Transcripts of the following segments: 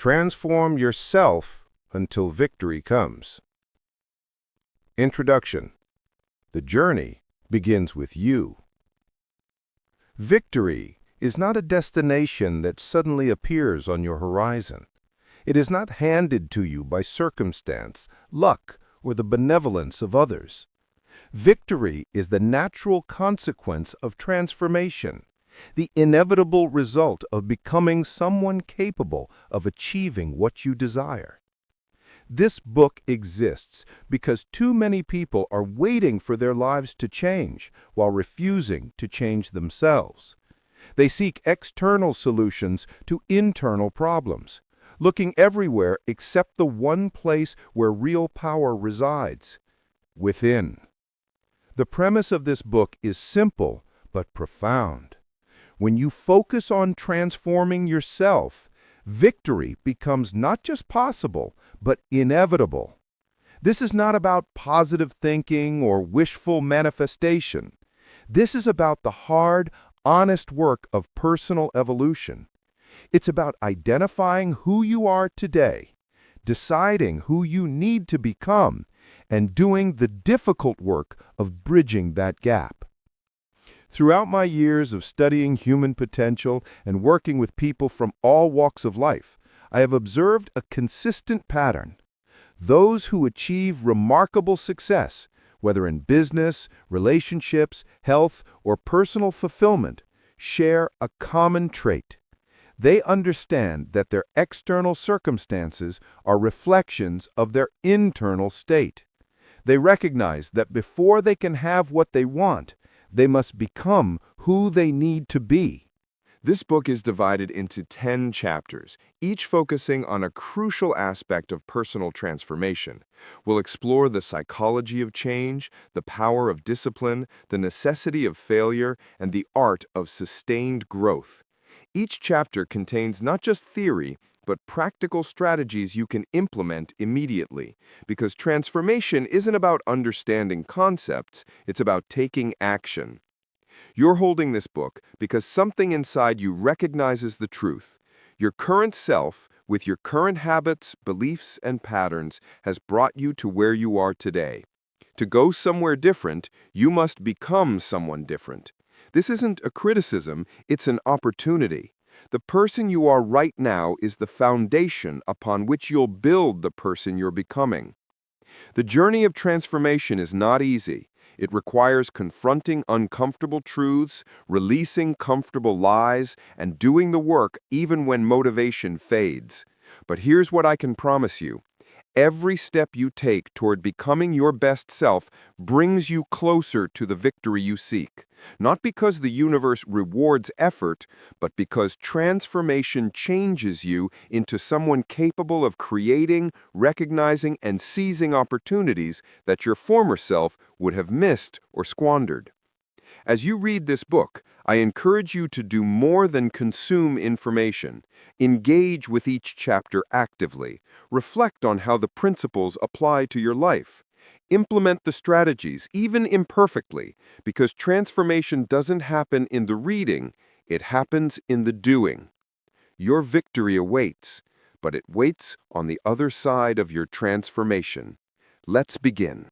Transform yourself until victory comes. Introduction. The journey begins with you. Victory is not a destination that suddenly appears on your horizon. It is not handed to you by circumstance, luck, or the benevolence of others. Victory is the natural consequence of transformation, the inevitable result of becoming someone capable of achieving what you desire. This book exists because too many people are waiting for their lives to change while refusing to change themselves. They seek external solutions to internal problems, looking everywhere except the one place where real power resides: within. The premise of this book is simple but profound. When you focus on transforming yourself, victory becomes not just possible, but inevitable. This is not about positive thinking or wishful manifestation. This is about the hard, honest work of personal evolution. It's about identifying who you are today, deciding who you need to become, and doing the difficult work of bridging that gap. Throughout my years of studying human potential and working with people from all walks of life, I have observed a consistent pattern. Those who achieve remarkable success, whether in business, relationships, health, or personal fulfillment, share a common trait. They understand that their external circumstances are reflections of their internal state. They recognize that before they can have what they want, they must become who they need to be. This book is divided into 10 chapters, each focusing on a crucial aspect of personal transformation. We'll explore the psychology of change, the power of discipline, the necessity of failure, and the art of sustained growth. Each chapter contains not just theory, but practical strategies you can implement immediately. Because transformation isn't about understanding concepts, it's about taking action. You're holding this book because something inside you recognizes the truth. Your current self, with your current habits, beliefs, and patterns, has brought you to where you are today. To go somewhere different, you must become someone different. This isn't a criticism, it's an opportunity. The person you are right now is the foundation upon which you'll build the person you're becoming. The journey of transformation is not easy. It requires confronting uncomfortable truths, releasing comfortable lies, and doing the work even when motivation fades. But here's what I can promise you. Every step you take toward becoming your best self brings you closer to the victory you seek. Not because the universe rewards effort, but because transformation changes you into someone capable of creating, recognizing, and seizing opportunities that your former self would have missed or squandered. As you read this book, I encourage you to do more than consume information. Engage with each chapter actively. Reflect on how the principles apply to your life. Implement the strategies, even imperfectly, because transformation doesn't happen in the reading, it happens in the doing. Your victory awaits, but it waits on the other side of your transformation. Let's begin.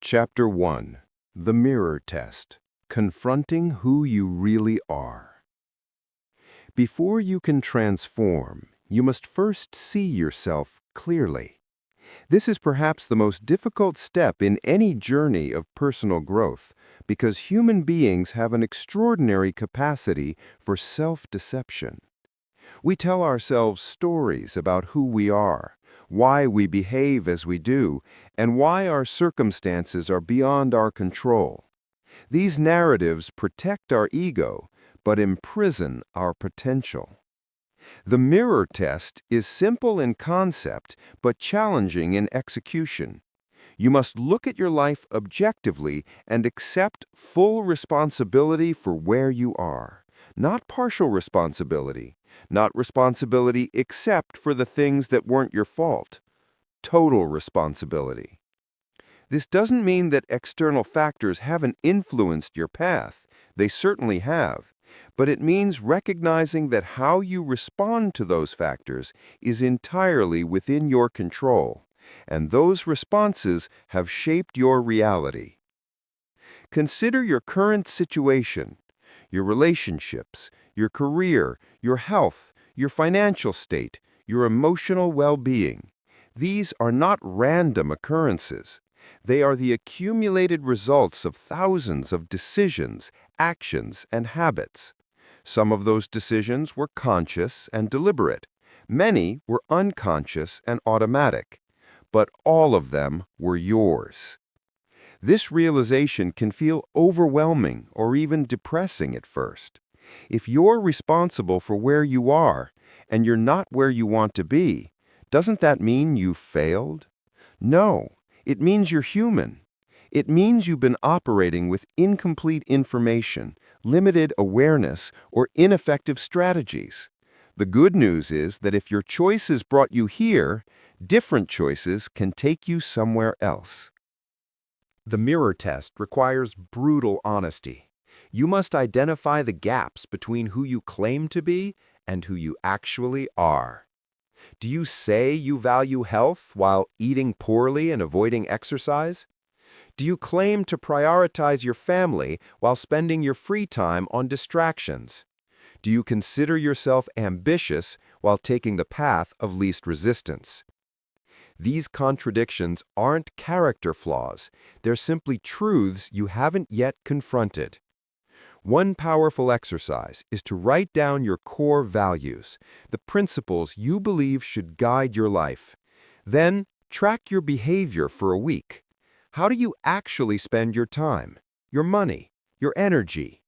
Chapter 1. The Mirror Test. Confronting who you really are. Before you can transform, you must first see yourself clearly. This is perhaps the most difficult step in any journey of personal growth, because human beings have an extraordinary capacity for self-deception. We tell ourselves stories about who we are, why we behave as we do, and why our circumstances are beyond our control. These narratives protect our ego, but imprison our potential. The mirror test is simple in concept, but challenging in execution. You must look at your life objectively and accept full responsibility for where you are. Not partial responsibility, not responsibility except for the things that weren't your fault. Total responsibility. This doesn't mean that external factors haven't influenced your path. They certainly have. But it means recognizing that how you respond to those factors is entirely within your control, and those responses have shaped your reality. Consider your current situation, your relationships, your career, your health, your financial state, your emotional well-being. These are not random occurrences. They are the accumulated results of thousands of decisions, actions, and habits. Some of those decisions were conscious and deliberate. Many were unconscious and automatic. But all of them were yours. This realization can feel overwhelming or even depressing at first. If you're responsible for where you are and you're not where you want to be, doesn't that mean you've failed? No, it means you're human. It means you've been operating with incomplete information, limited awareness, or ineffective strategies. The good news is that if your choices brought you here, different choices can take you somewhere else. The mirror test requires brutal honesty. You must identify the gaps between who you claim to be and who you actually are. Do you say you value health while eating poorly and avoiding exercise? Do you claim to prioritize your family while spending your free time on distractions? Do you consider yourself ambitious while taking the path of least resistance? These contradictions aren't character flaws. They're simply truths you haven't yet confronted. One powerful exercise is to write down your core values, the principles you believe should guide your life. Then, track your behavior for a week. How do you actually spend your time, your money, your energy?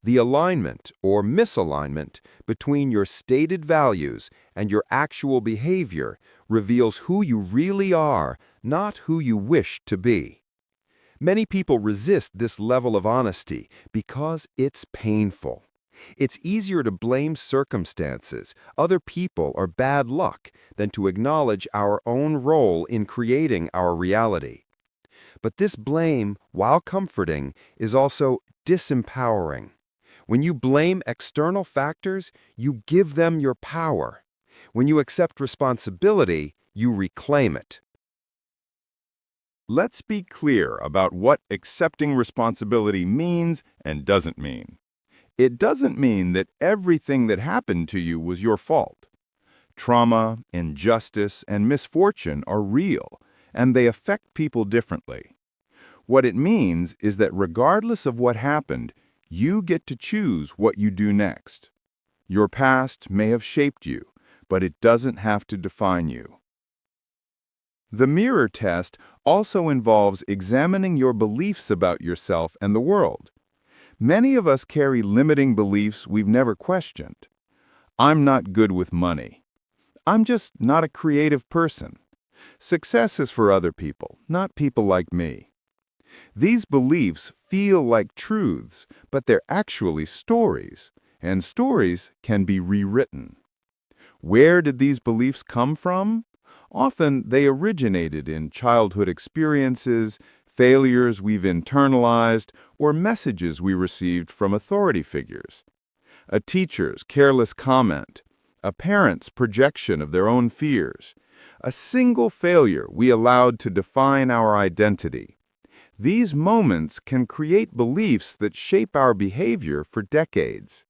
The alignment or misalignment between your stated values and your actual behavior reveals who you really are, not who you wish to be. Many people resist this level of honesty because it's painful. It's easier to blame circumstances, other people, or bad luck than to acknowledge our own role in creating our reality. But this blame, while comforting, is also disempowering. When you blame external factors, you give them your power. When you accept responsibility, you reclaim it. Let's be clear about what accepting responsibility means and doesn't mean. It doesn't mean that everything that happened to you was your fault. Trauma, injustice, and misfortune are real, and they affect people differently. What it means is that regardless of what happened, you get to choose what you do next. Your past may have shaped you, but it doesn't have to define you. The mirror test also involves examining your beliefs about yourself and the world. Many of us carry limiting beliefs we've never questioned. I'm not good with money. I'm just not a creative person. Success is for other people, not people like me. These beliefs feel like truths, but they're actually stories, and stories can be rewritten. Where did these beliefs come from? Often they originated in childhood experiences, failures we've internalized, or messages we received from authority figures. A teacher's careless comment, a parent's projection of their own fears, a single failure we allowed to define our identity. These moments can create beliefs that shape our behavior for decades.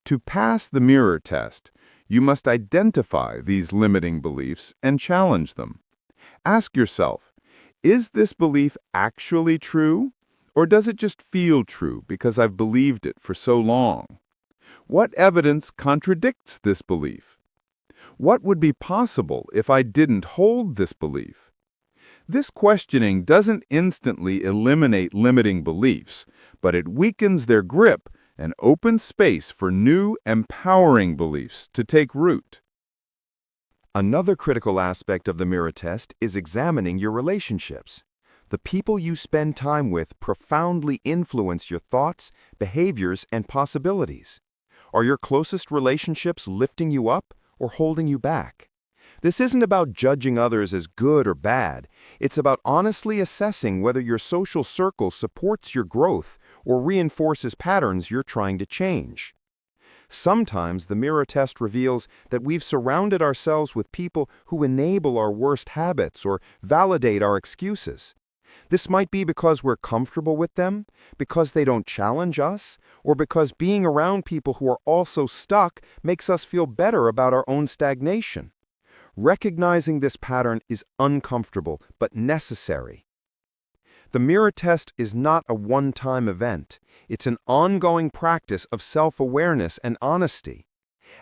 To pass the mirror test, you must identify these limiting beliefs and challenge them. Ask yourself, is this belief actually true, or does it just feel true because I've believed it for so long? What evidence contradicts this belief? What would be possible if I didn't hold this belief? This questioning doesn't instantly eliminate limiting beliefs, but it weakens their grip and opens space for new, empowering beliefs to take root. Another critical aspect of the mirror test is examining your relationships. The people you spend time with profoundly influence your thoughts, behaviors, and possibilities. Are your closest relationships lifting you up or holding you back? This isn't about judging others as good or bad. It's about honestly assessing whether your social circle supports your growth or reinforces patterns you're trying to change. Sometimes the mirror test reveals that we've surrounded ourselves with people who enable our worst habits or validate our excuses. This might be because we're comfortable with them, because they don't challenge us, or because being around people who are also stuck makes us feel better about our own stagnation. Recognizing this pattern is uncomfortable but necessary. The mirror test is not a one-time event. It's an ongoing practice of self-awareness and honesty.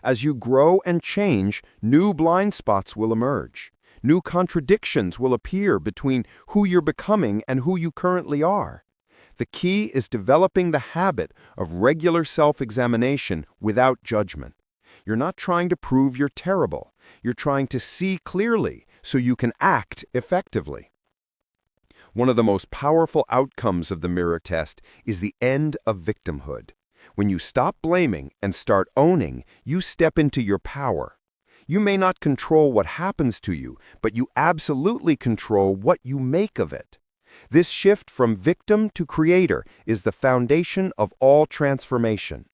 As you grow and change, new blind spots will emerge. New contradictions will appear between who you're becoming and who you currently are. The key is developing the habit of regular self-examination without judgment. You're not trying to prove you're terrible. You're trying to see clearly so you can act effectively. One of the most powerful outcomes of the mirror test is the end of victimhood. When you stop blaming and start owning, you step into your power. You may not control what happens to you, but you absolutely control what you make of it. This shift from victim to creator is the foundation of all transformation.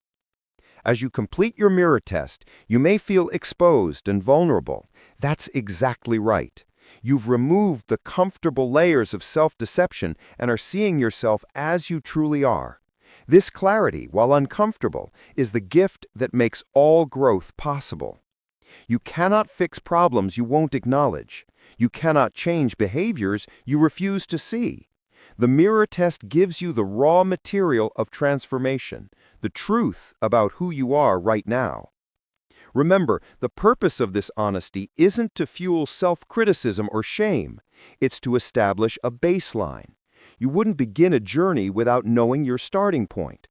As you complete your mirror test, you may feel exposed and vulnerable. That's exactly right. You've removed the comfortable layers of self-deception and are seeing yourself as you truly are. This clarity, while uncomfortable, is the gift that makes all growth possible. You cannot fix problems you won't acknowledge. You cannot change behaviors you refuse to see. The mirror test gives you the raw material of transformation, the truth about who you are right now. Remember, the purpose of this honesty isn't to fuel self-criticism or shame. It's to establish a baseline. You wouldn't begin a journey without knowing your starting point.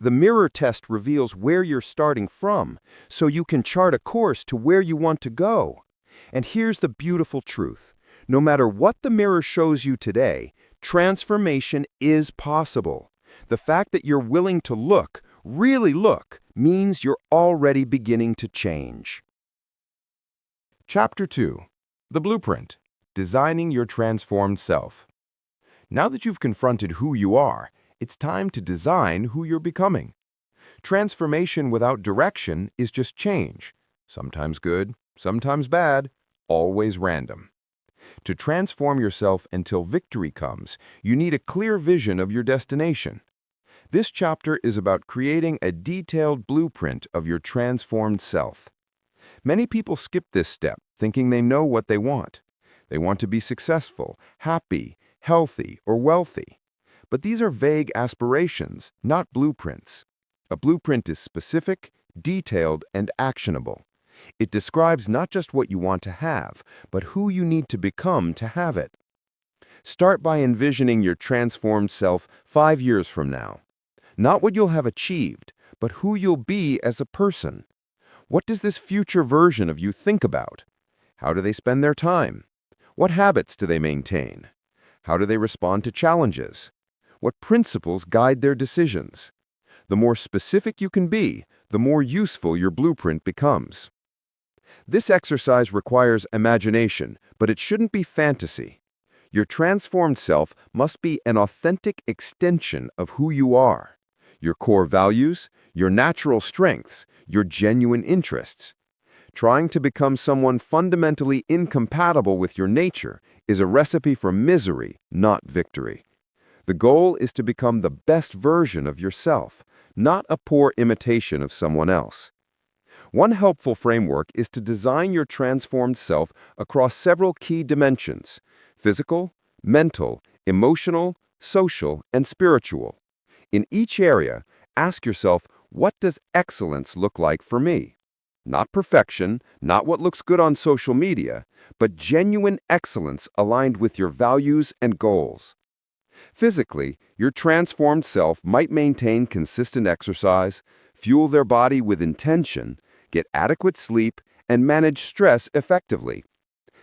The mirror test reveals where you're starting from, so you can chart a course to where you want to go. And here's the beautiful truth. No matter what the mirror shows you today, transformation is possible. The fact that you're willing to look, really look, means you're already beginning to change. Chapter 2. The Blueprint. Designing Your Transformed Self. Now that you've confronted who you are, it's time to design who you're becoming. Transformation without direction is just change. Sometimes good, sometimes bad, always random. To transform yourself until victory comes, you need a clear vision of your destination. This chapter is about creating a detailed blueprint of your transformed self. Many people skip this step, thinking they know what they want. They want to be successful, happy, healthy, or wealthy. But these are vague aspirations, not blueprints. A blueprint is specific, detailed, and actionable. It describes not just what you want to have, but who you need to become to have it. Start by envisioning your transformed self 5 years from now. Not what you'll have achieved, but who you'll be as a person. What does this future version of you think about? How do they spend their time? What habits do they maintain? How do they respond to challenges? What principles guide their decisions? The more specific you can be, the more useful your blueprint becomes. This exercise requires imagination, but it shouldn't be fantasy. Your transformed self must be an authentic extension of who you are. Your core values, your natural strengths, your genuine interests. Trying to become someone fundamentally incompatible with your nature is a recipe for misery, not victory. The goal is to become the best version of yourself, not a poor imitation of someone else. One helpful framework is to design your transformed self across several key dimensions: physical, mental, emotional, social, and spiritual. In each area, ask yourself, what does excellence look like for me? Not perfection, not what looks good on social media, but genuine excellence aligned with your values and goals. Physically, your transformed self might maintain consistent exercise, fuel their body with intention, get adequate sleep, and manage stress effectively.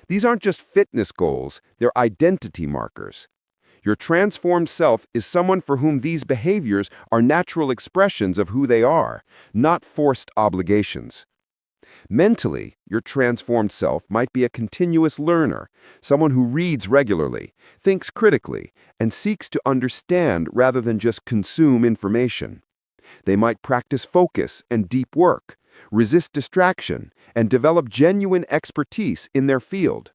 These aren't just fitness goals, they're identity markers. Your transformed self is someone for whom these behaviors are natural expressions of who they are, not forced obligations. Mentally, your transformed self might be a continuous learner, someone who reads regularly, thinks critically, and seeks to understand rather than just consume information. They might practice focus and deep work, resist distraction, and develop genuine expertise in their field.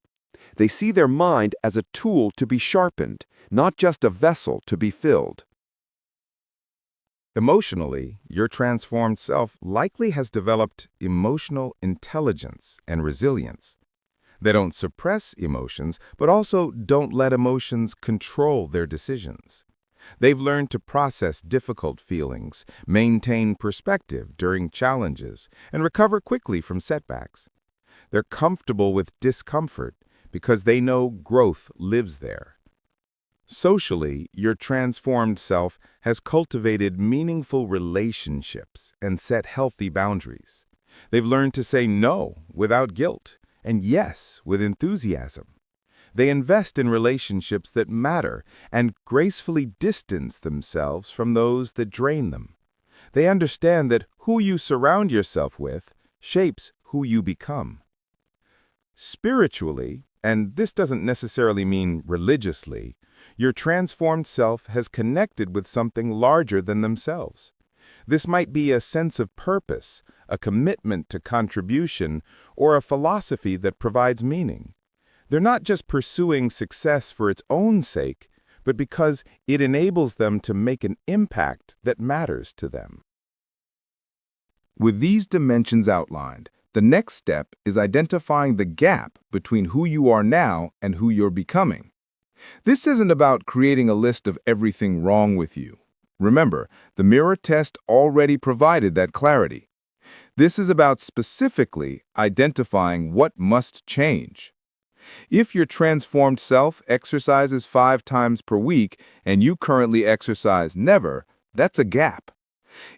They see their mind as a tool to be sharpened, not just a vessel to be filled. Emotionally, your transformed self likely has developed emotional intelligence and resilience. They don't suppress emotions, but also don't let emotions control their decisions. They've learned to process difficult feelings, maintain perspective during challenges, and recover quickly from setbacks. They're comfortable with discomfort because they know growth lives there. Socially, your transformed self has cultivated meaningful relationships and set healthy boundaries. They've learned to say no without guilt and yes with enthusiasm. They invest in relationships that matter and gracefully distance themselves from those that drain them. They understand that who you surround yourself with shapes who you become. Spiritually, and this doesn't necessarily mean religiously, your transformed self has connected with something larger than themselves. This might be a sense of purpose, a commitment to contribution, or a philosophy that provides meaning. They're not just pursuing success for its own sake, but because it enables them to make an impact that matters to them. With these dimensions outlined, the next step is identifying the gap between who you are now and who you're becoming. This isn't about creating a list of everything wrong with you. Remember, the mirror test already provided that clarity. This is about specifically identifying what must change. If your transformed self exercises 5 times per week and you currently exercise never, that's a gap.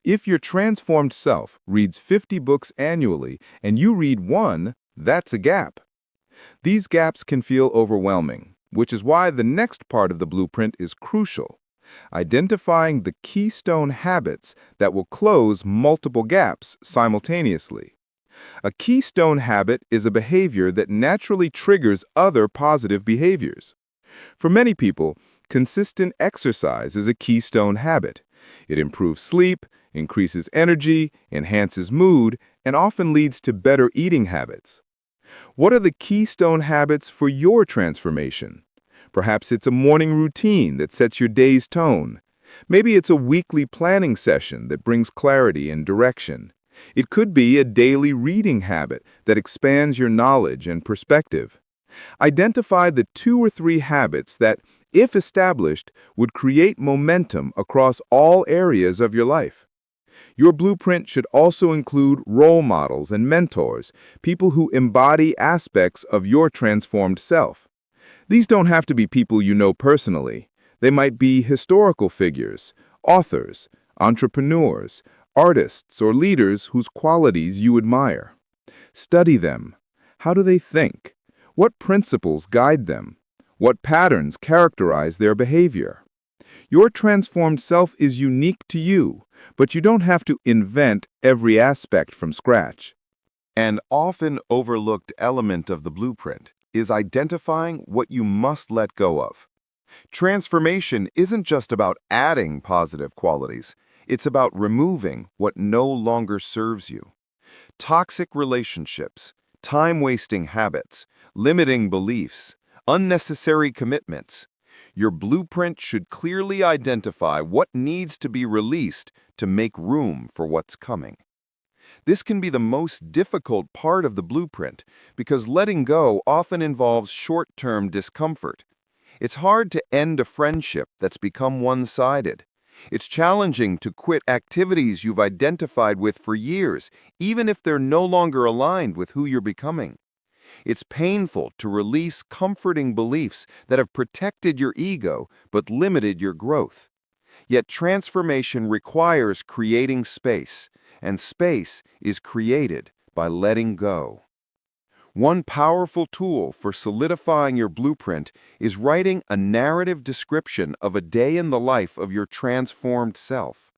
If your transformed self reads 50 books annually and you read 1, that's a gap. These gaps can feel overwhelming, which is why the next part of the blueprint is crucial. Identifying the keystone habits that will close multiple gaps simultaneously. A keystone habit is a behavior that naturally triggers other positive behaviors. For many people, consistent exercise is a keystone habit. It improves sleep, increases energy, enhances mood, and often leads to better eating habits. What are the keystone habits for your transformation? Perhaps it's a morning routine that sets your day's tone. Maybe it's a weekly planning session that brings clarity and direction. It could be a daily reading habit that expands your knowledge and perspective. Identify the 2 or 3 habits that, if established, would create momentum across all areas of your life. Your blueprint should also include role models and mentors, people who embody aspects of your transformed self. These don't have to be people you know personally. They might be historical figures, authors, entrepreneurs, artists, or leaders whose qualities you admire. Study them. How do they think? What principles guide them? What patterns characterize their behavior? Your transformed self is unique to you, but you don't have to invent every aspect from scratch. An often overlooked element of the blueprint is identifying what you must let go of. Transformation isn't just about adding positive qualities, it's about removing what no longer serves you. Toxic relationships, time-wasting habits, limiting beliefs, unnecessary commitments. Your blueprint should clearly identify what needs to be released to make room for what's coming. This can be the most difficult part of the blueprint because letting go often involves short-term discomfort. It's hard to end a friendship that's become one-sided. It's challenging to quit activities you've identified with for years, even if they're no longer aligned with who you're becoming. It's painful to release comforting beliefs that have protected your ego but limited your growth. Yet transformation requires creating space, and space is created by letting go. One powerful tool for solidifying your blueprint is writing a narrative description of a day in the life of your transformed self.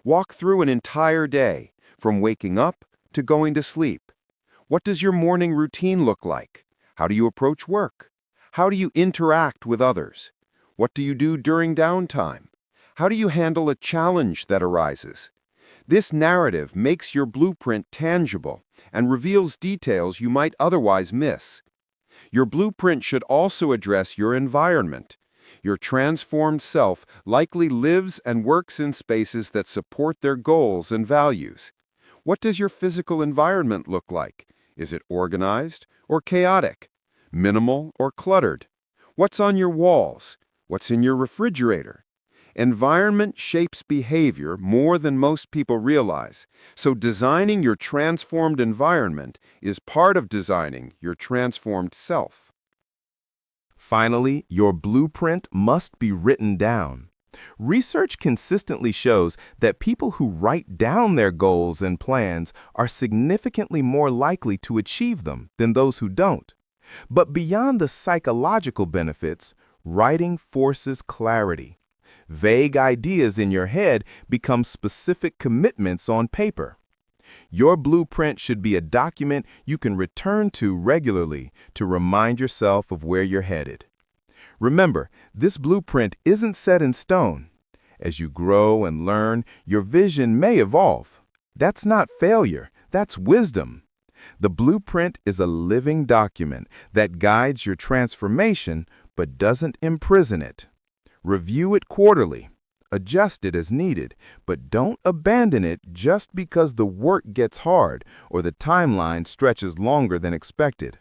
Walk through an entire day, from waking up to going to sleep. What does your morning routine look like? How do you approach work? How do you interact with others? What do you do during downtime? How do you handle a challenge that arises? This narrative makes your blueprint tangible and reveals details you might otherwise miss. Your blueprint should also address your environment. Your transformed self likely lives and works in spaces that support their goals and values. What does your physical environment look like? Is it organized or chaotic? Minimal or cluttered? What's on your walls? What's in your refrigerator? Environment shapes behavior more than most people realize, so designing your transformed environment is part of designing your transformed self. Finally, your blueprint must be written down. Research consistently shows that people who write down their goals and plans are significantly more likely to achieve them than those who don't. But beyond the psychological benefits, writing forces clarity. Vague ideas in your head become specific commitments on paper. Your blueprint should be a document you can return to regularly to remind yourself of where you're headed. Remember, this blueprint isn't set in stone. As you grow and learn, your vision may evolve. That's not failure, that's wisdom. The blueprint is a living document that guides your transformation but doesn't imprison it. Review it quarterly. Adjust it as needed, but don't abandon it just because the work gets hard or the timeline stretches longer than expected.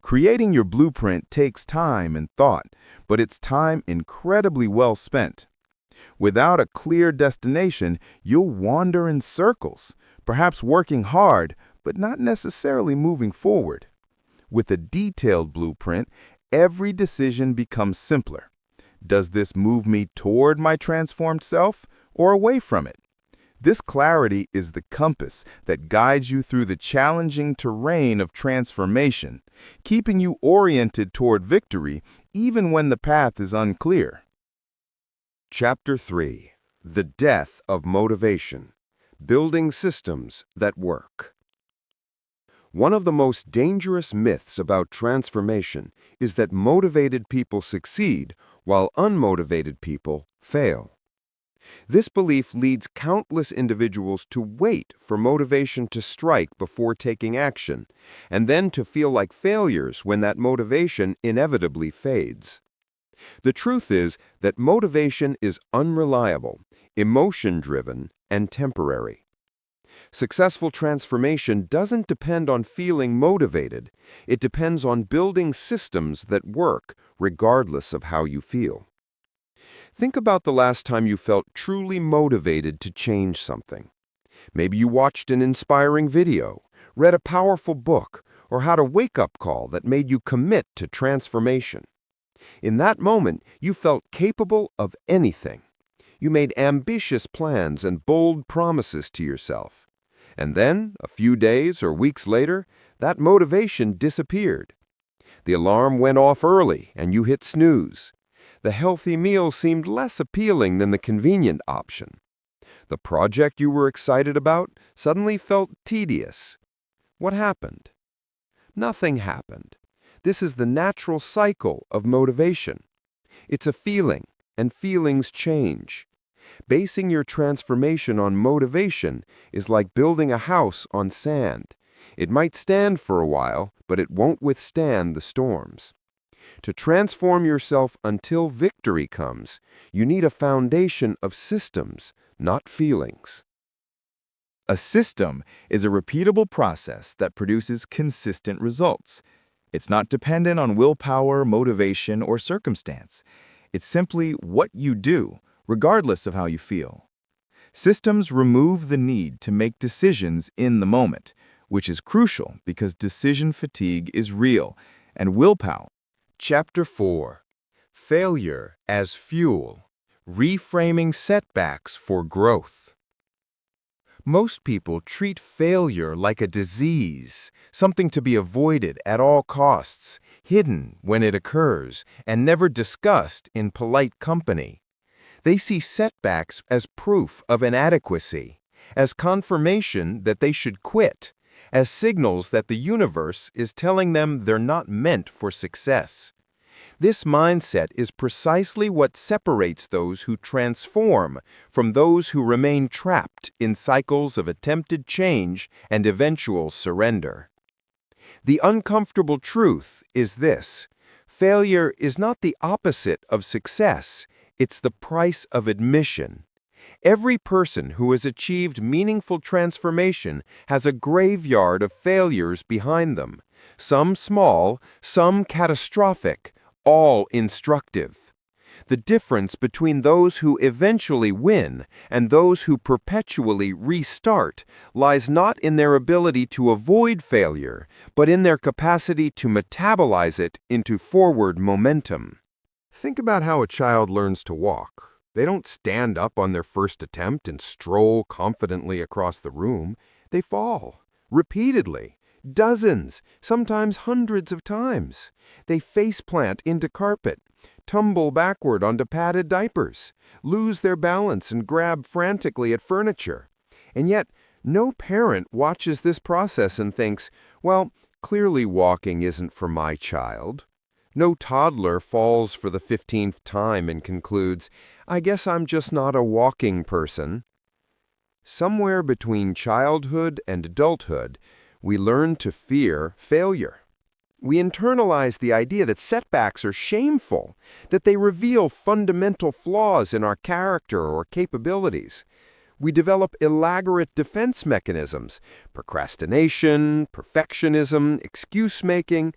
Creating your blueprint takes time and thought, but it's time incredibly well spent. Without a clear destination, you'll wander in circles, perhaps working hard, but not necessarily moving forward. With a detailed blueprint, every decision becomes simpler. Does this move me toward my transformed self or away from it? This clarity is the compass that guides you through the challenging terrain of transformation, keeping you oriented toward victory even when the path is unclear. Chapter 3: The Death of Motivation. Building Systems That Work. One of the most dangerous myths about transformation is that motivated people succeed while unmotivated people fail. This belief leads countless individuals to wait for motivation to strike before taking action, and then to feel like failures when that motivation inevitably fades. The truth is that motivation is unreliable, emotion-driven, and temporary. Successful transformation doesn't depend on feeling motivated. It depends on building systems that work regardless of how you feel. Think about the last time you felt truly motivated to change something. Maybe you watched an inspiring video, read a powerful book, or had a wake-up call that made you commit to transformation. In that moment, you felt capable of anything. You made ambitious plans and bold promises to yourself. And then, a few days or weeks later, that motivation disappeared. The alarm went off early and you hit snooze. The healthy meal seemed less appealing than the convenient option. The project you were excited about suddenly felt tedious. What happened? Nothing happened. This is the natural cycle of motivation. It's a feeling, and feelings change. Basing your transformation on motivation is like building a house on sand. It might stand for a while, but it won't withstand the storms. To transform yourself until victory comes, you need a foundation of systems, not feelings. A system is a repeatable process that produces consistent results. It's not dependent on willpower, motivation, or circumstance. It's simply what you do, regardless of how you feel. Systems remove the need to make decisions in the moment, which is crucial because decision fatigue is real, and willpower. Chapter 4: Failure as Fuel. Reframing Setbacks for Growth. Most people treat failure like a disease, something to be avoided at all costs, hidden when it occurs, and never discussed in polite company. They see setbacks as proof of inadequacy, as confirmation that they should quit, as signals that the universe is telling them they're not meant for success. This mindset is precisely what separates those who transform from those who remain trapped in cycles of attempted change and eventual surrender. The uncomfortable truth is this: failure is not the opposite of success, it's the price of admission. Every person who has achieved meaningful transformation has a graveyard of failures behind them, some small, some catastrophic, all instructive. The difference between those who eventually win and those who perpetually restart lies not in their ability to avoid failure, but in their capacity to metabolize it into forward momentum. Think about how a child learns to walk. They don't stand up on their first attempt and stroll confidently across the room. They fall, repeatedly, dozens, sometimes hundreds of times. They faceplant into carpet, tumble backward onto padded diapers, lose their balance and grab frantically at furniture. And yet, no parent watches this process and thinks, well, clearly walking isn't for my child. No toddler falls for the 15th time and concludes, I guess I'm just not a walking person. Somewhere between childhood and adulthood, we learn to fear failure. We internalize the idea that setbacks are shameful, that they reveal fundamental flaws in our character or capabilities. We develop elaborate defense mechanisms, procrastination, perfectionism, excuse-making,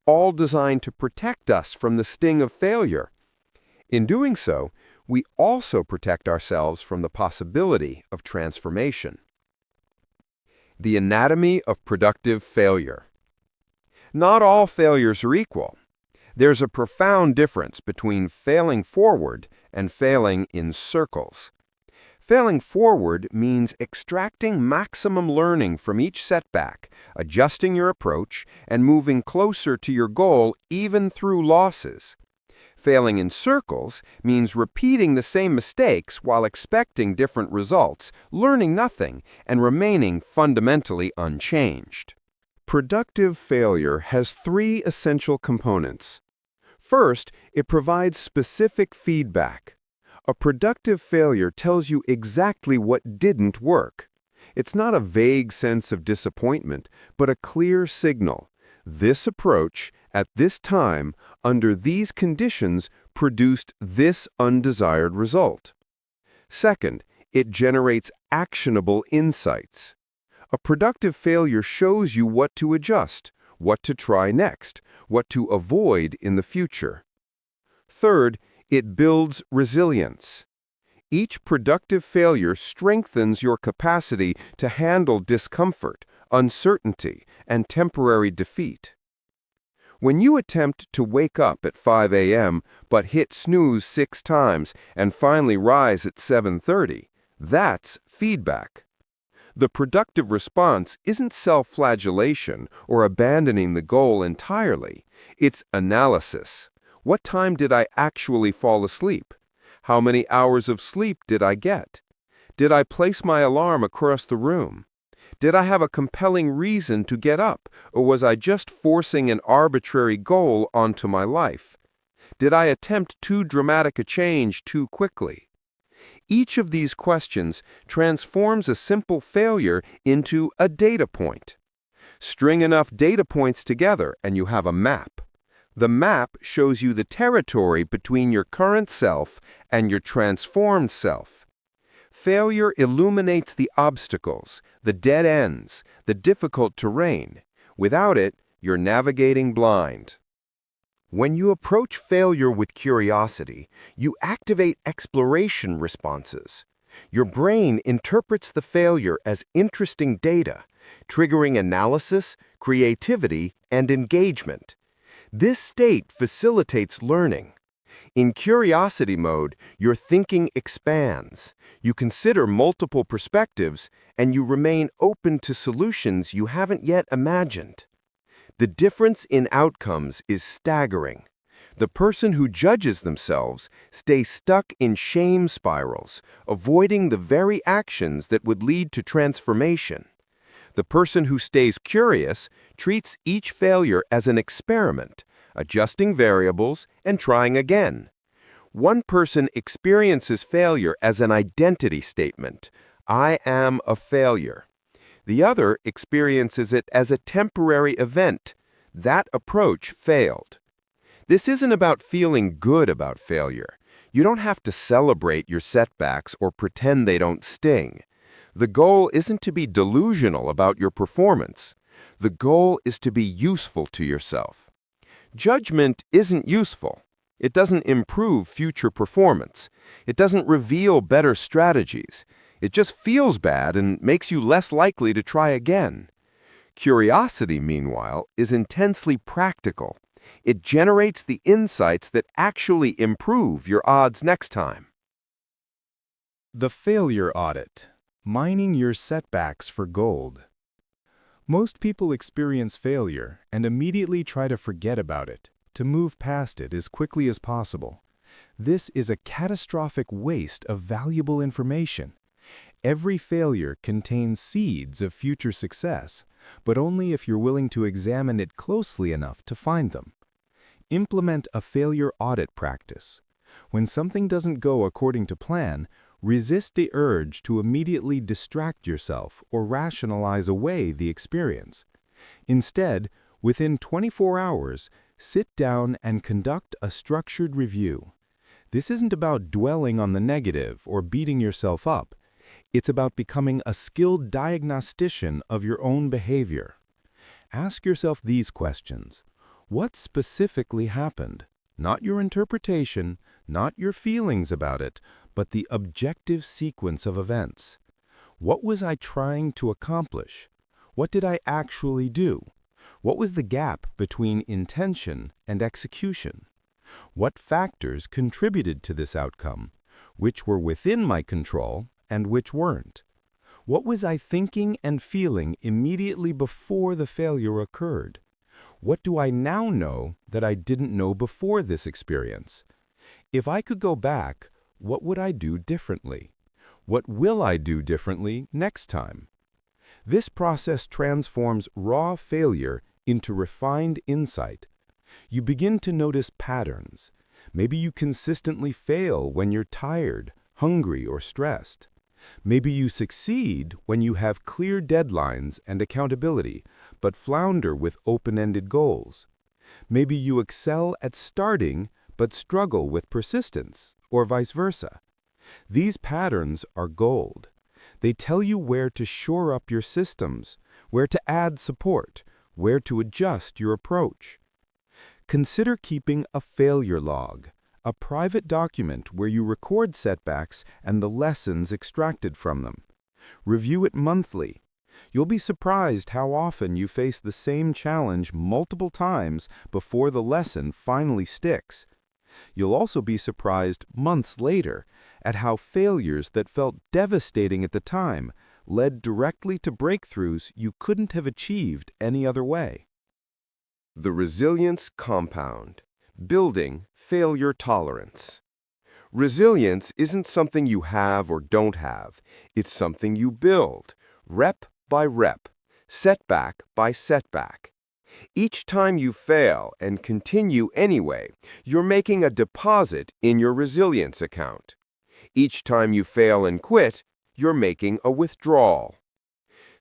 all designed to protect us from the sting of failure. In doing so, we also protect ourselves from the possibility of transformation. The anatomy of productive failure. Not all failures are equal. There's a profound difference between failing forward and failing in circles. Failing forward means extracting maximum learning from each setback, adjusting your approach, and moving closer to your goal even through losses. Failing in circles means repeating the same mistakes while expecting different results, learning nothing, and remaining fundamentally unchanged. Productive failure has three essential components. First, it provides specific feedback. A productive failure tells you exactly what didn't work. It's not a vague sense of disappointment, but a clear signal. This approach, at this time, under these conditions, produced this undesired result. Second, it generates actionable insights. A productive failure shows you what to adjust, what to try next, what to avoid in the future. Third, it builds resilience. Each productive failure strengthens your capacity to handle discomfort, uncertainty, and temporary defeat. When you attempt to wake up at 5 a.m. but hit snooze 6 times and finally rise at 7:30, that's feedback. The productive response isn't self-flagellation or abandoning the goal entirely. It's analysis. What time did I actually fall asleep? How many hours of sleep did I get? Did I place my alarm across the room? Did I have a compelling reason to get up, or was I just forcing an arbitrary goal onto my life? Did I attempt too dramatic a change too quickly? Each of these questions transforms a simple failure into a data point. String enough data points together and you have a map. The map shows you the territory between your current self and your transformed self. Failure illuminates the obstacles, the dead ends, the difficult terrain. Without it, you're navigating blind. When you approach failure with curiosity, you activate exploration responses. Your brain interprets the failure as interesting data, triggering analysis, creativity, and engagement. This state facilitates learning. In curiosity mode, your thinking expands. You consider multiple perspectives, and you remain open to solutions you haven't yet imagined. The difference in outcomes is staggering. The person who judges themselves stays stuck in shame spirals, avoiding the very actions that would lead to transformation. The person who stays curious treats each failure as an experiment, adjusting variables and trying again. One person experiences failure as an identity statement. I am a failure. The other experiences it as a temporary event. That approach failed. This isn't about feeling good about failure. You don't have to celebrate your setbacks or pretend they don't sting. The goal isn't to be delusional about your performance. The goal is to be useful to yourself. Judgment isn't useful. It doesn't improve future performance. It doesn't reveal better strategies. It just feels bad and makes you less likely to try again. Curiosity, meanwhile, is intensely practical. It generates the insights that actually improve your odds next time. The failure audit. Mining your setbacks for gold. Most people experience failure and immediately try to forget about it, to move past it as quickly as possible. This is a catastrophic waste of valuable information. Every failure contains seeds of future success, but only if you're willing to examine it closely enough to find them. Implement a failure audit practice. When something doesn't go according to plan, resist the urge to immediately distract yourself or rationalize away the experience. Instead, within 24 hours, sit down and conduct a structured review. This isn't about dwelling on the negative or beating yourself up. It's about becoming a skilled diagnostician of your own behavior. Ask yourself these questions. What specifically happened? Not your interpretation, not your feelings about it, but the objective sequence of events. What was I trying to accomplish? What did I actually do? What was the gap between intention and execution? What factors contributed to this outcome? Which were within my control and which weren't? What was I thinking and feeling immediately before the failure occurred? What do I now know that I didn't know before this experience? If I could go back, what would I do differently? What will I do differently next time? This process transforms raw failure into refined insight. You begin to notice patterns. Maybe you consistently fail when you're tired, hungry, or stressed. Maybe you succeed when you have clear deadlines and accountability, but flounder with open-ended goals. Maybe you excel at starting, but struggle with persistence, or vice versa. These patterns are gold. They tell you where to shore up your systems, where to add support, where to adjust your approach. Consider keeping a failure log, a private document where you record setbacks and the lessons extracted from them. Review it monthly. You'll be surprised how often you face the same challenge multiple times before the lesson finally sticks. You'll also be surprised months later at how failures that felt devastating at the time led directly to breakthroughs you couldn't have achieved any other way. The resilience compound. Building failure tolerance. Resilience isn't something you have or don't have. It's something you build, rep by rep, setback by setback. Each time you fail and continue anyway, you're making a deposit in your resilience account. Each time you fail and quit, you're making a withdrawal.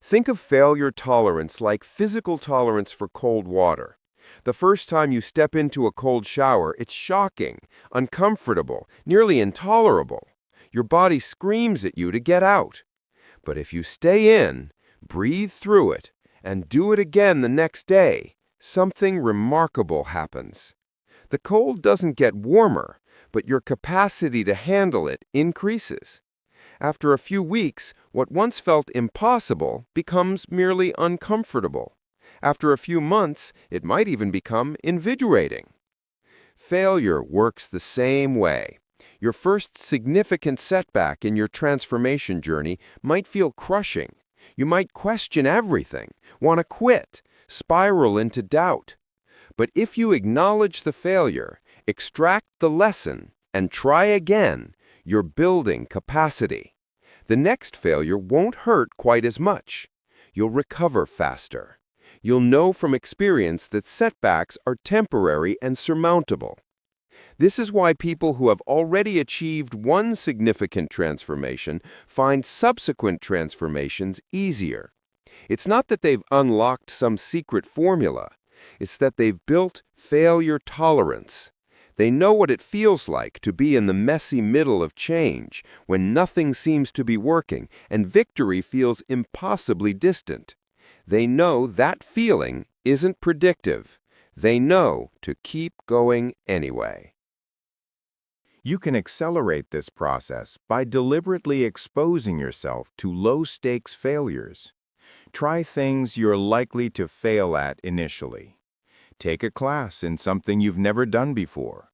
Think of failure tolerance like physical tolerance for cold water. The first time you step into a cold shower, it's shocking, uncomfortable, nearly intolerable. Your body screams at you to get out. But if you stay in, breathe through it, and do it again the next day, something remarkable happens. The cold doesn't get warmer, but your capacity to handle it increases. After a few weeks, what once felt impossible becomes merely uncomfortable. After a few months, it might even become invigorating. Failure works the same way. Your first significant setback in your transformation journey might feel crushing. You might question everything, want to quit, spiral into doubt. But if you acknowledge the failure, extract the lesson, and try again, you're building capacity. The next failure won't hurt quite as much. You'll recover faster. You'll know from experience that setbacks are temporary and surmountable. This is why people who have already achieved one significant transformation find subsequent transformations easier. It's not that they've unlocked some secret formula. It's that they've built failure tolerance. They know what it feels like to be in the messy middle of change, when nothing seems to be working and victory feels impossibly distant. They know that feeling isn't predictive. They know to keep going anyway. You can accelerate this process by deliberately exposing yourself to low-stakes failures. Try things you're likely to fail at initially. Take a class in something you've never done before.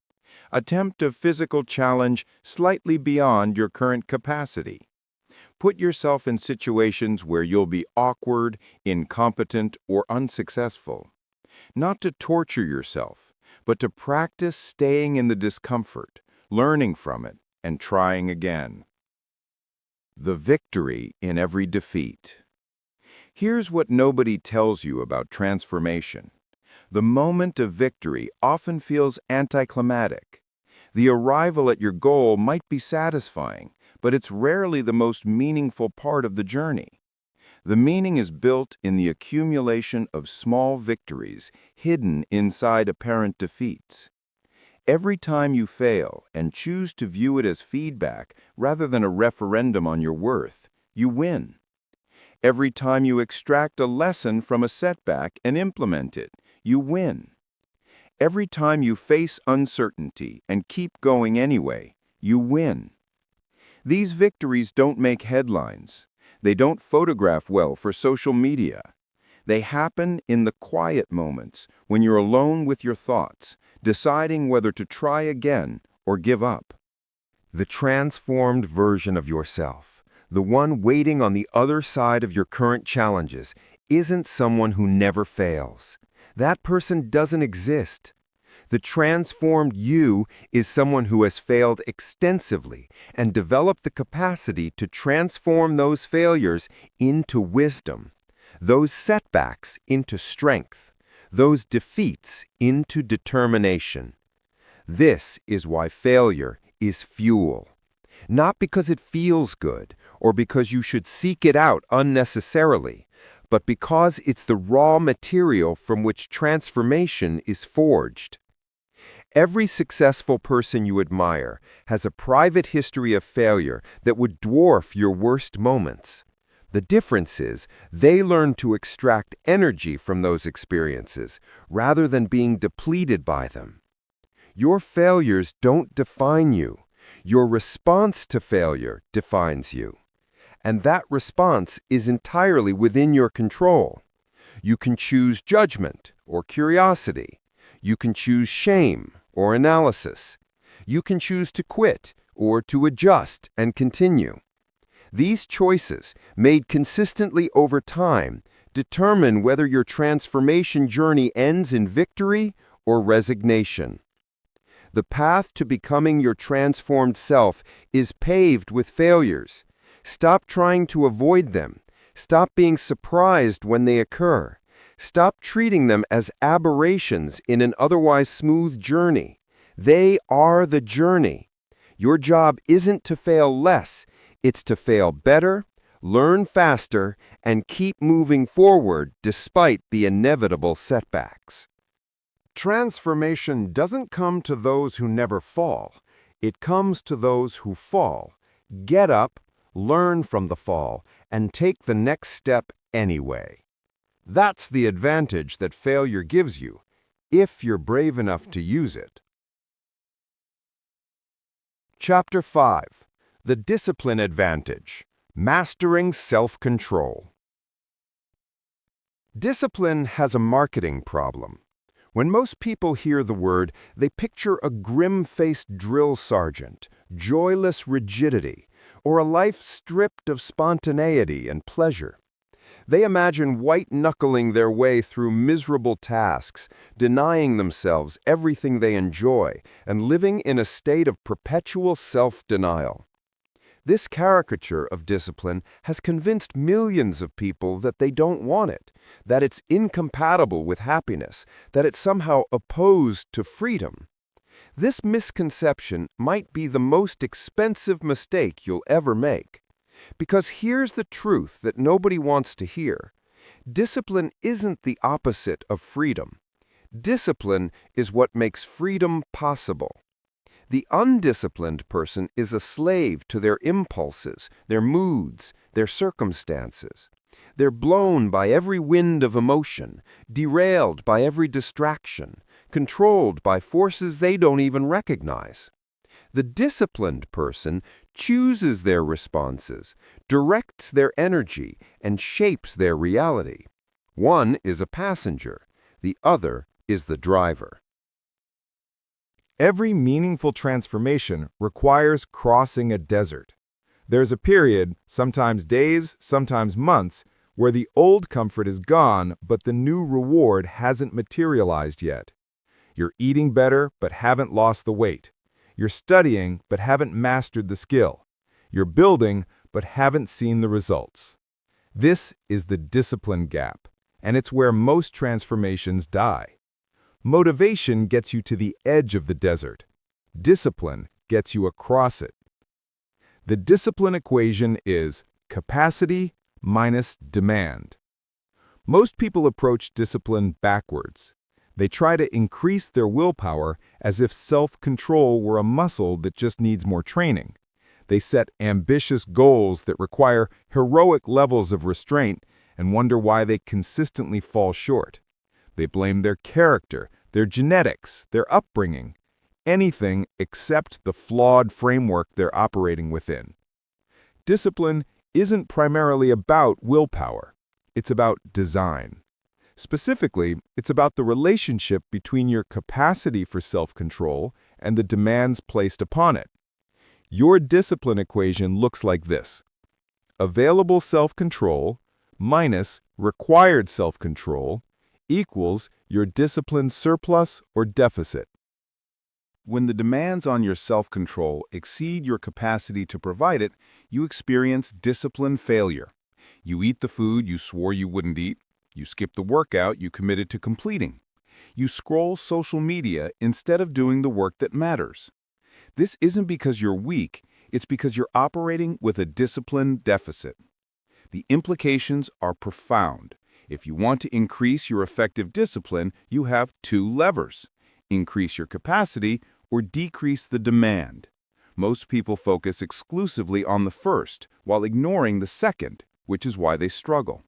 Attempt a physical challenge slightly beyond your current capacity. Put yourself in situations where you'll be awkward, incompetent, or unsuccessful. Not to torture yourself, but to practice staying in the discomfort, learning from it, and trying again. The victory in every defeat. Here's what nobody tells you about transformation. The moment of victory often feels anticlimactic. The arrival at your goal might be satisfying, but it's rarely the most meaningful part of the journey. The meaning is built in the accumulation of small victories hidden inside apparent defeats. Every time you fail and choose to view it as feedback rather than a referendum on your worth, you win. Every time you extract a lesson from a setback and implement it, you win. Every time you face uncertainty and keep going anyway, you win. These victories don't make headlines. They don't photograph well for social media. They happen in the quiet moments when you're alone with your thoughts, deciding whether to try again or give up. The transformed version of yourself, the one waiting on the other side of your current challenges, isn't someone who never fails. That person doesn't exist. The transformed you is someone who has failed extensively and developed the capacity to transform those failures into wisdom, those setbacks into strength, those defeats into determination. This is why failure is fuel. Not because it feels good or because you should seek it out unnecessarily, but because it's the raw material from which transformation is forged. Every successful person you admire has a private history of failure that would dwarf your worst moments. The difference is they learn to extract energy from those experiences rather than being depleted by them. Your failures don't define you. Your response to failure defines you. And that response is entirely within your control. You can choose judgment or curiosity. You can choose shame or analysis. You can choose to quit or to adjust and continue. These choices, made consistently over time, determine whether your transformation journey ends in victory or resignation. The path to becoming your transformed self is paved with failures. Stop trying to avoid them. Stop being surprised when they occur. Stop treating them as aberrations in an otherwise smooth journey. They are the journey. Your job isn't to fail less. It's to fail better, learn faster, and keep moving forward despite the inevitable setbacks. Transformation doesn't come to those who never fall. It comes to those who fall, get up, learn from the fall, and take the next step anyway. That's the advantage that failure gives you, if you're brave enough to use it. Chapter 5. The Discipline Advantage. Mastering Self-Control. Discipline has a marketing problem. When most people hear the word, they picture a grim-faced drill sergeant, joyless rigidity, or a life stripped of spontaneity and pleasure. They imagine white-knuckling their way through miserable tasks, denying themselves everything they enjoy, and living in a state of perpetual self-denial. This caricature of discipline has convinced millions of people that they don't want it, that it's incompatible with happiness, that it's somehow opposed to freedom. This misconception might be the most expensive mistake you'll ever make. Because here's the truth that nobody wants to hear. Discipline isn't the opposite of freedom. Discipline is what makes freedom possible. The undisciplined person is a slave to their impulses, their moods, their circumstances. They're blown by every wind of emotion, derailed by every distraction, controlled by forces they don't even recognize. The disciplined person chooses their responses, directs their energy, and shapes their reality. One is a passenger, the other is the driver. Every meaningful transformation requires crossing a desert. There's a period, sometimes days, sometimes months, where the old comfort is gone, but the new reward hasn't materialized yet. You're eating better, but haven't lost the weight. You're studying, but haven't mastered the skill. You're building, but haven't seen the results. This is the discipline gap, and it's where most transformations die. Motivation gets you to the edge of the desert. Discipline gets you across it. The discipline equation is capacity minus demand. Most people approach discipline backwards. They try to increase their willpower as if self-control were a muscle that just needs more training. They set ambitious goals that require heroic levels of restraint and wonder why they consistently fall short. They blame their character, their genetics, their upbringing, anything except the flawed framework they're operating within. Discipline isn't primarily about willpower. It's about design. Specifically, it's about the relationship between your capacity for self-control and the demands placed upon it. Your discipline equation looks like this: available self-control minus required self-control equals your discipline surplus or deficit. When the demands on your self-control exceed your capacity to provide it, you experience discipline failure. You eat the food you swore you wouldn't eat. You skip the workout you committed to completing. You scroll social media instead of doing the work that matters. This isn't because you're weak, it's because you're operating with a discipline deficit. The implications are profound. If you want to increase your effective discipline, you have two levers: increase your capacity or decrease the demand. Most people focus exclusively on the first while ignoring the second, which is why they struggle.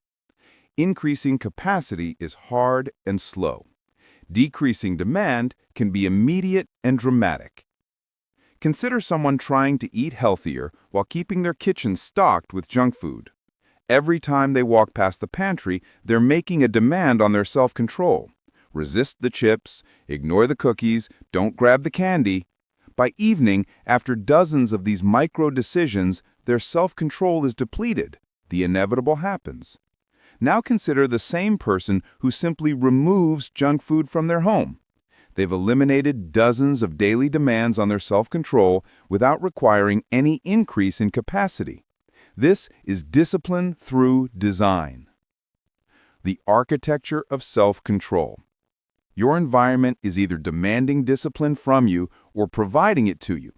Increasing capacity is hard and slow. Decreasing demand can be immediate and dramatic. Consider someone trying to eat healthier while keeping their kitchen stocked with junk food. Every time they walk past the pantry, they're making a demand on their self-control. Resist the chips, ignore the cookies, don't grab the candy. By evening, after dozens of these micro-decisions, their self-control is depleted. The inevitable happens. Now consider the same person who simply removes junk food from their home. They've eliminated dozens of daily demands on their self-control without requiring any increase in capacity. This is discipline through design. The architecture of self-control. Your environment is either demanding discipline from you or providing it to you.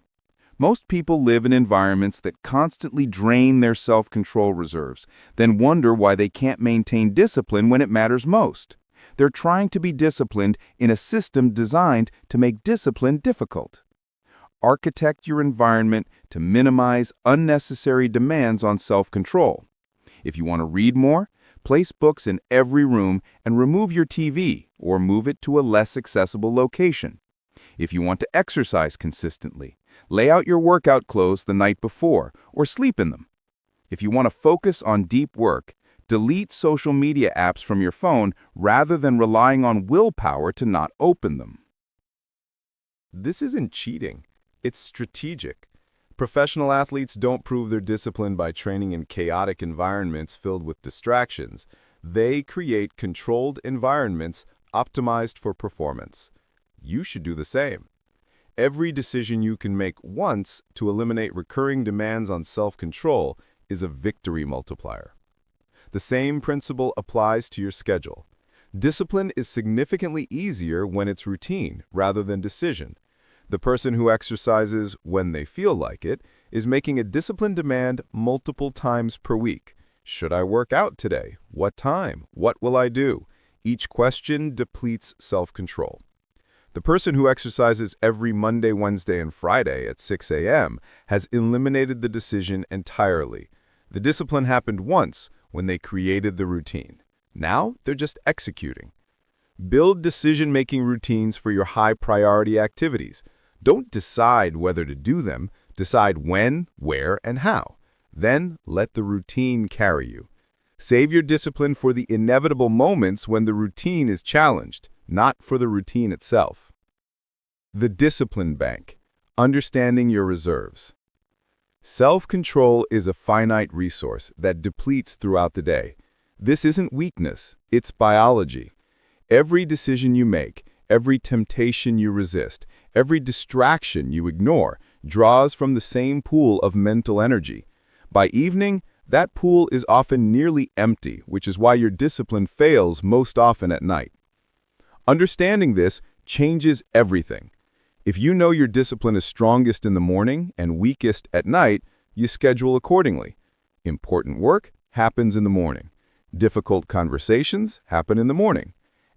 Most people live in environments that constantly drain their self-control reserves, then wonder why they can't maintain discipline when it matters most. They're trying to be disciplined in a system designed to make discipline difficult. Architect your environment to minimize unnecessary demands on self-control. If you want to read more, place books in every room and remove your TV or move it to a less accessible location. If you want to exercise consistently, lay out your workout clothes the night before or sleep in them. If you want to focus on deep work, delete social media apps from your phone rather than relying on willpower to not open them. This isn't cheating. It's strategic. Professional athletes don't prove their discipline by training in chaotic environments filled with distractions. They create controlled environments optimized for performance. You should do the same. Every decision you can make once to eliminate recurring demands on self-control is a victory multiplier. The same principle applies to your schedule. Discipline is significantly easier when it's routine rather than decision. The person who exercises when they feel like it is making a disciplined demand multiple times per week. Should I work out today? What time? What will I do? Each question depletes self-control. The person who exercises every Monday, Wednesday, and Friday at 6 a.m. has eliminated the decision entirely. The discipline happened once when they created the routine. Now they're just executing. Build decision-making routines for your high-priority activities. Don't decide whether to do them. Decide when, where, and how. Then let the routine carry you. Save your discipline for the inevitable moments when the routine is challenged, not for the routine itself. The discipline bank. Understanding your reserves. Self-control is a finite resource that depletes throughout the day. This isn't weakness, it's biology. Every decision you make, every temptation you resist, every distraction you ignore draws from the same pool of mental energy. By evening, that pool is often nearly empty, which is why your discipline fails most often at night. Understanding this changes everything. If you know your discipline is strongest in the morning and weakest at night, you schedule accordingly. Important work happens in the morning. Difficult conversations happen in the morning.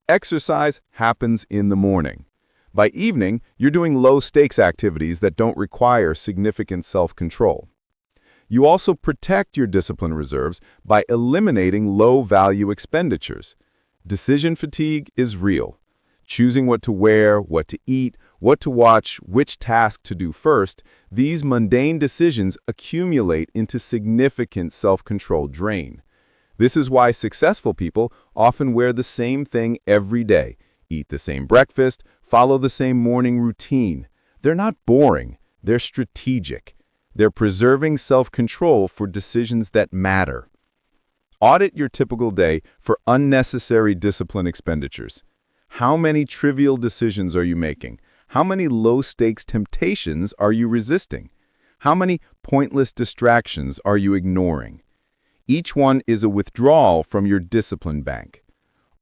Exercise happens in the morning. By evening, you're doing low-stakes activities that don't require significant self-control. You also protect your discipline reserves by eliminating low-value expenditures. Decision fatigue is real. Choosing what to wear, what to eat, what to watch, which task to do first, these mundane decisions accumulate into significant self-control drain. This is why successful people often wear the same thing every day, eat the same breakfast, follow the same morning routine. They're not boring, they're strategic. They're preserving self-control for decisions that matter. Audit your typical day for unnecessary discipline expenditures. How many trivial decisions are you making? How many low-stakes temptations are you resisting? How many pointless distractions are you ignoring? Each one is a withdrawal from your discipline bank.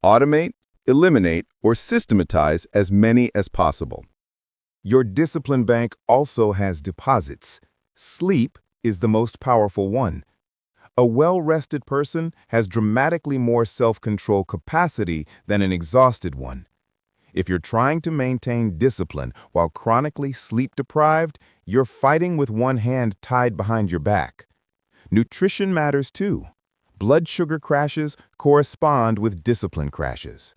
Automate, eliminate, or systematize as many as possible. Your discipline bank also has deposits. Sleep is the most powerful one. A well-rested person has dramatically more self-control capacity than an exhausted one. If you're trying to maintain discipline while chronically sleep-deprived, you're fighting with one hand tied behind your back. Nutrition matters too. Blood sugar crashes correspond with discipline crashes.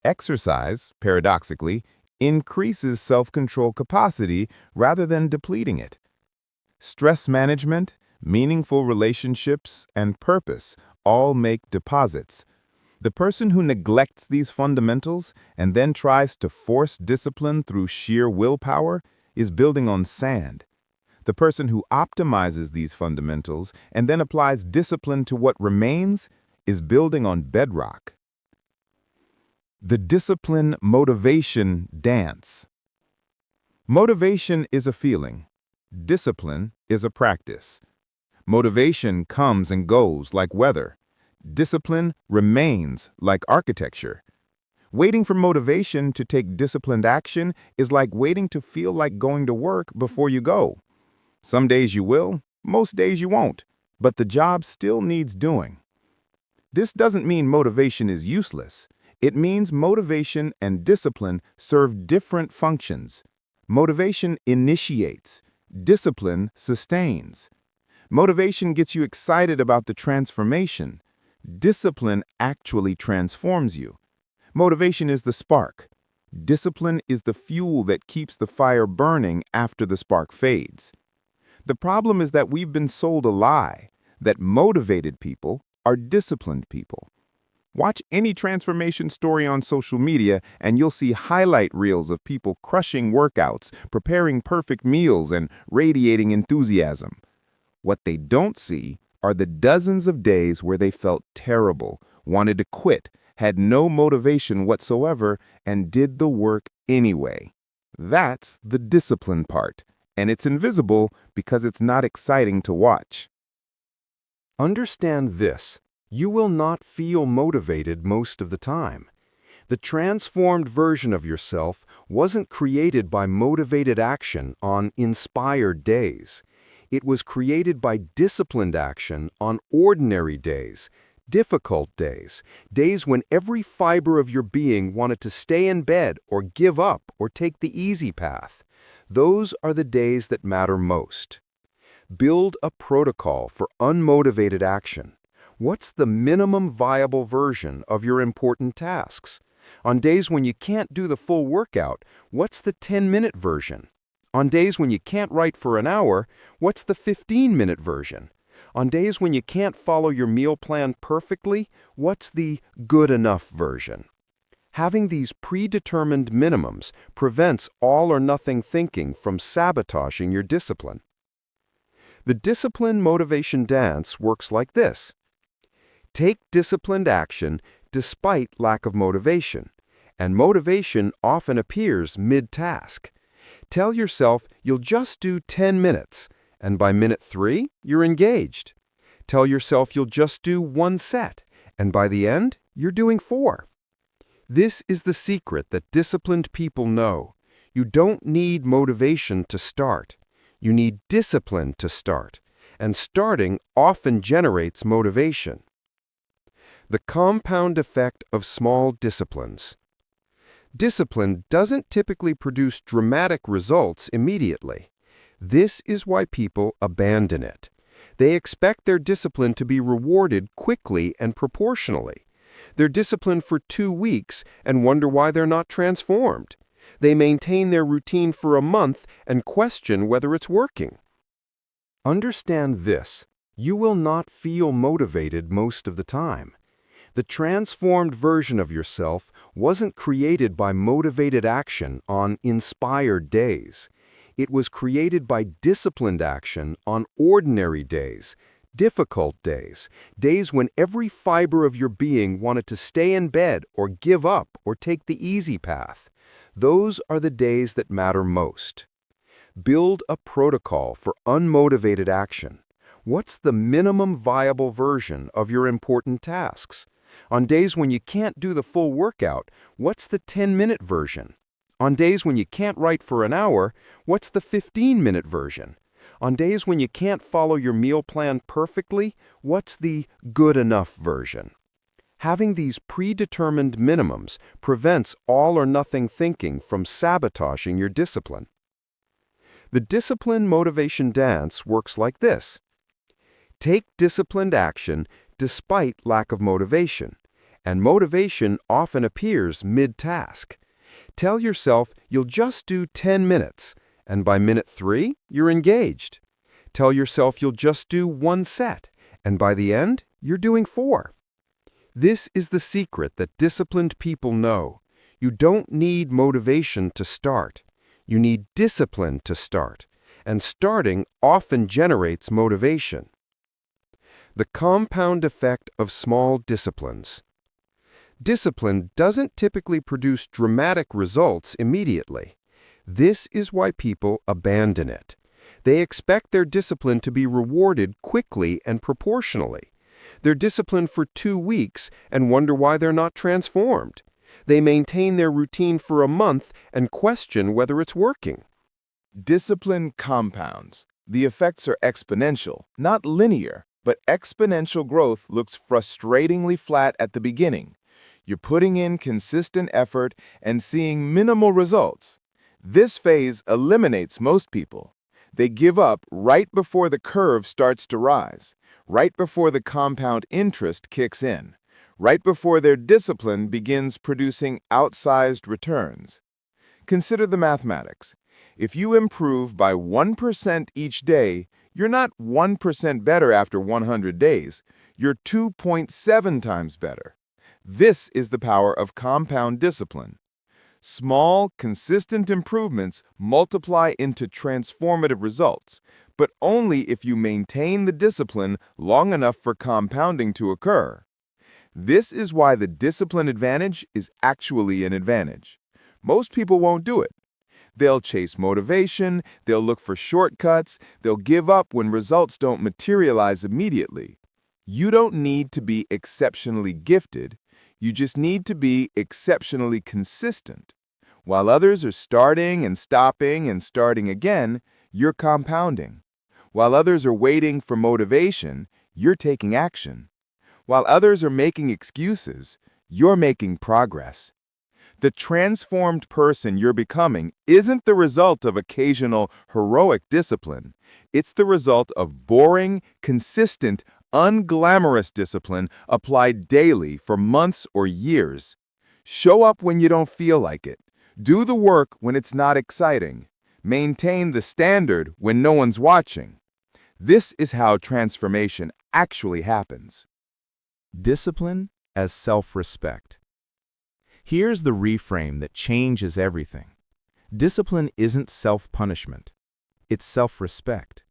Exercise, paradoxically, increases self-control capacity rather than depleting it. Stress management, meaningful relationships, and purpose all make deposits. The person who neglects these fundamentals and then tries to force discipline through sheer willpower is building on sand. The person who optimizes these fundamentals and then applies discipline to what remains is building on bedrock. The discipline-motivation dance. Motivation is a feeling. Discipline is a practice. Motivation comes and goes like weather. Discipline remains like architecture. Waiting for motivation to take disciplined action is like waiting to feel like going to work before you go. Some days you will, most days you won't, but the job still needs doing. This doesn't mean motivation is useless. It means motivation and discipline serve different functions. Motivation initiates. Discipline sustains. Motivation gets you excited about the transformation. Discipline actually transforms you. Motivation is the spark. Discipline is the fuel that keeps the fire burning after the spark fades. The problem is that we've been sold a lie, that motivated people are disciplined people. Watch any transformation story on social media and you'll see highlight reels of people crushing workouts, preparing perfect meals, and radiating enthusiasm. What they don't see are the dozens of days where they felt terrible, wanted to quit, had no motivation whatsoever, and did the work anyway. That's the discipline part, and it's invisible because it's not exciting to watch. Understand this: you will not feel motivated most of the time. The transformed version of yourself wasn't created by motivated action on inspired days. It was created by disciplined action on ordinary days, difficult days, days when every fiber of your being wanted to stay in bed or give up or take the easy path. Those are the days that matter most. Build a protocol for unmotivated action. What's the minimum viable version of your important tasks? On days when you can't do the full workout, what's the 10-minute version? On days when you can't write for an hour, what's the 15-minute version? On days when you can't follow your meal plan perfectly, what's the good enough version? Having these predetermined minimums prevents all or nothing thinking from sabotaging your discipline. The discipline motivation dance works like this. Take disciplined action despite lack of motivation, and motivation often appears mid-task. Tell yourself you'll just do 10 minutes, and by minute 3, you're engaged. Tell yourself you'll just do 1 set, and by the end, you're doing 4. This is the secret that disciplined people know. You don't need motivation to start. You need discipline to start, and starting often generates motivation. The compound effect of small disciplines. Discipline doesn't typically produce dramatic results immediately. This is why people abandon it. They expect their discipline to be rewarded quickly and proportionally. They're disciplined for 2 weeks and wonder why they're not transformed. They maintain their routine for a month and question whether it's working. Understand this: you will not feel motivated most of the time. The transformed version of yourself wasn't created by motivated action on inspired days. It was created by disciplined action on ordinary days, difficult days, days when every fiber of your being wanted to stay in bed or give up or take the easy path. Those are the days that matter most. Build a protocol for unmotivated action. What's the minimum viable version of your important tasks? On days when you can't do the full workout, what's the 10-minute version? On days when you can't write for an hour, what's the 15-minute version? On days when you can't follow your meal plan perfectly, what's the good enough version? Having these predetermined minimums prevents all or nothing thinking from sabotaging your discipline. The discipline motivation dance works like this. Take disciplined action despite lack of motivation, and motivation often appears mid-task. Tell yourself you'll just do 10 minutes, and by minute 3, you're engaged. Tell yourself you'll just do 1 set, and by the end, you're doing 4. This is the secret that disciplined people know. You don't need motivation to start. You need discipline to start, and starting often generates motivation. The compound effect of small disciplines. Discipline doesn't typically produce dramatic results immediately. This is why people abandon it. They expect their discipline to be rewarded quickly and proportionally. They're disciplined for 2 weeks and wonder why they're not transformed. They maintain their routine for a month and question whether it's working. Discipline compounds. The effects are exponential, not linear, but exponential growth looks frustratingly flat at the beginning. You're putting in consistent effort and seeing minimal results. This phase eliminates most people. They give up right before the curve starts to rise, right before the compound interest kicks in, right before their discipline begins producing outsized returns. Consider the mathematics. If you improve by 1% each day, you're not 1% better after 100 days. You're 2.7 times better. This is the power of compound discipline. Small, consistent improvements multiply into transformative results, but only if you maintain the discipline long enough for compounding to occur. This is why the discipline advantage is actually an advantage. Most people won't do it. They'll chase motivation, they'll look for shortcuts, they'll give up when results don't materialize immediately. You don't need to be exceptionally gifted, you just need to be exceptionally consistent. While others are starting and stopping and starting again, you're compounding. While others are waiting for motivation, you're taking action. While others are making excuses, you're making progress. The transformed person you're becoming isn't the result of occasional heroic discipline. It's the result of boring, consistent, unglamorous discipline applied daily for months or years. Show up when you don't feel like it. Do the work when it's not exciting. Maintain the standard when no one's watching. This is how transformation actually happens. Discipline as self-respect. Here's the reframe that changes everything. Discipline isn't self-punishment. It's self-respect.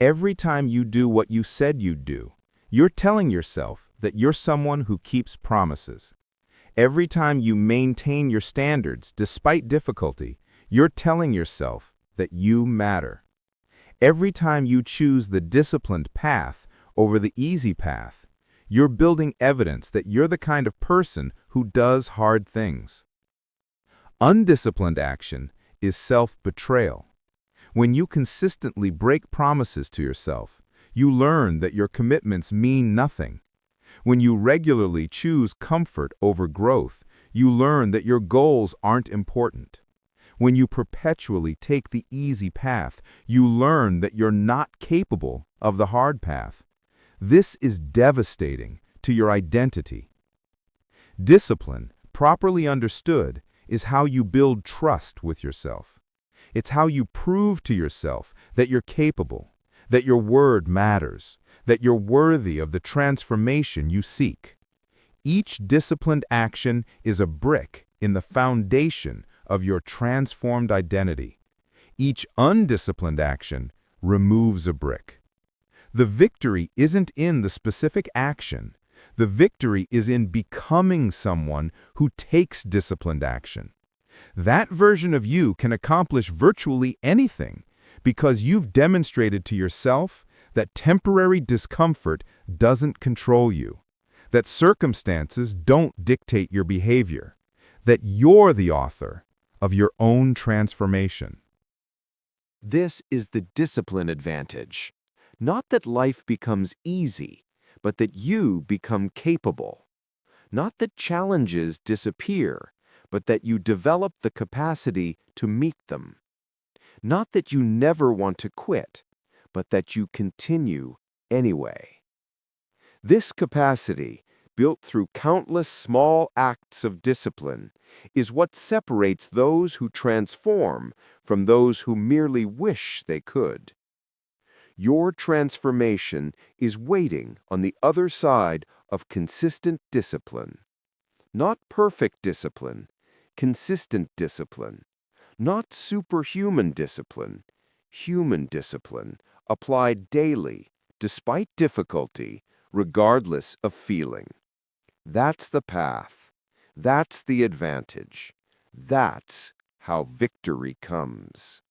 Every time you do what you said you'd do, you're telling yourself that you're someone who keeps promises. Every time you maintain your standards despite difficulty, you're telling yourself that you matter. Every time you choose the disciplined path over the easy path, you're building evidence that you're the kind of person who does hard things. Undisciplined action is self-betrayal. When you consistently break promises to yourself, you learn that your commitments mean nothing. When you regularly choose comfort over growth, you learn that your goals aren't important. When you perpetually take the easy path, you learn that you're not capable of the hard path. This is devastating to your identity. Discipline, properly understood, is how you build trust with yourself. It's how you prove to yourself that you're capable, that your word matters, that you're worthy of the transformation you seek. Each disciplined action is a brick in the foundation of your transformed identity. Each undisciplined action removes a brick. The victory isn't in the specific action. The victory is in becoming someone who takes disciplined action. That version of you can accomplish virtually anything because you've demonstrated to yourself that temporary discomfort doesn't control you, that circumstances don't dictate your behavior, that you're the author of your own transformation. This is the discipline advantage. Not that life becomes easy, but that you become capable. Not that challenges disappear, but that you develop the capacity to meet them. Not that you never want to quit, but that you continue anyway. This capacity, built through countless small acts of discipline, is what separates those who transform from those who merely wish they could. Your transformation is waiting on the other side of consistent discipline. Not perfect discipline, consistent discipline. Not superhuman discipline, human discipline, applied daily, despite difficulty, regardless of feeling. That's the path. That's the advantage. That's how victory comes.